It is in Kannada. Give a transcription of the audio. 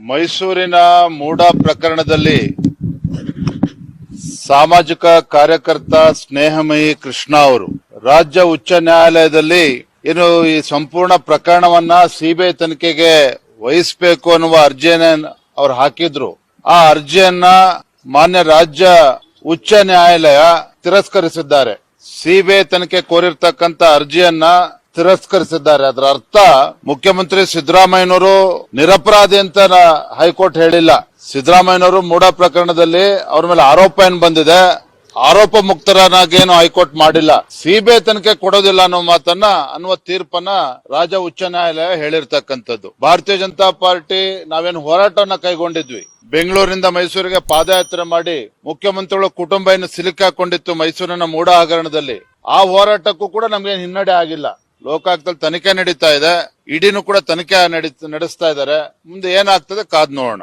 ಮೈಸೂರಿನ ಮೂಡ ಪ್ರಕರಣದಲ್ಲಿ ಸಾಮಾಜಿಕ ಕಾರ್ಯಕರ್ತ ಸ್ನೇಹಮಯಿ ಕೃಷ್ಣ ಅವರು ರಾಜ್ಯ ಉಚ್ಚ ನ್ಯಾಯಾಲಯದಲ್ಲಿ ಏನು ಈ ಸಂಪೂರ್ಣ ಪ್ರಕರಣವನ್ನ ಸಿಬಿಐ ತನಿಖೆಗೆ ವಹಿಸಬೇಕು ಅನ್ನುವ ಅರ್ಜಿಯನ್ನ ಅವರು ಹಾಕಿದ್ರು. ಆ ಅರ್ಜಿಯನ್ನ ಮಾನ್ಯ ರಾಜ್ಯ ಉಚ್ಚ ನ್ಯಾಯಾಲಯ ತಿರಸ್ಕರಿಸಿದ್ದಾರೆ. ಸಿಬಿಐ ತನಿಖೆ ಕೋರಿರ್ತಕ್ಕಂಥ ಅರ್ಜಿಯನ್ನ ತಿರಸ್ಕರಿಸಿದ್ದಾರೆ. ಅದರ ಅರ್ಥ ಮುಖ್ಯಮಂತ್ರಿ ಸಿದ್ದರಾಮಯ್ಯನವರು ನಿರಪರಾಧಿ ಅಂತ ಹೈಕೋರ್ಟ್ ಹೇಳಿಲ್ಲ. ಸಿದ್ದರಾಮಯ್ಯನವರು ಮೂಡ ಪ್ರಕರಣದಲ್ಲಿ ಅವ್ರ ಮೇಲೆ ಆರೋಪ ಏನ್ ಬಂದಿದೆ, ಆರೋಪ ಮುಕ್ತರನ್ನಾಗೇನು ಹೈಕೋರ್ಟ್ ಮಾಡಿಲ್ಲ. ಸಿಬಿಐ ತನಿಖೆ ಕೊಡೋದಿಲ್ಲ ಅನ್ನುವ ತೀರ್ಪನ್ನ ರಾಜ್ಯ ಉಚ್ಚ ನ್ಯಾಯಾಲಯ ಹೇಳಿರ್ತಕ್ಕಂಥದ್ದು. ಭಾರತೀಯ ಜನತಾ ಪಾರ್ಟಿ ನಾವೇನು ಹೋರಾಟವನ್ನ ಕೈಗೊಂಡಿದ್ವಿ. ಬೆಂಗಳೂರಿನಿಂದ ಮೈಸೂರಿಗೆ ಪಾದಯಾತ್ರೆ ಮಾಡಿ ಮುಖ್ಯಮಂತ್ರಿಗಳ ಕುಟುಂಬ ಏನು ಸಿಲುಕಾಕೊಂಡಿತ್ತು ಮೈಸೂರಿನ ಮೂಡ ಹಗರಣದಲ್ಲಿ. ಆ ಹೋರಾಟಕ್ಕೂ ಕೂಡ ನಮ್ಗೆ ಹಿನ್ನಡೆ ಆಗಿಲ್ಲ. ಲೋಕಾಯುಕ್ತದಲ್ಲಿ ತನಿಖೆ ನಡೀತಾ ಇದೆ, ಇಡಿನೂ ಕೂಡ ತನಿಖೆ ನಡೆಸ್ತಾ ಇದ್ದಾರೆ. ಮುಂದೆ ಏನಾಗ್ತದೆ ಕಾದ್ ನೋಡೋಣ.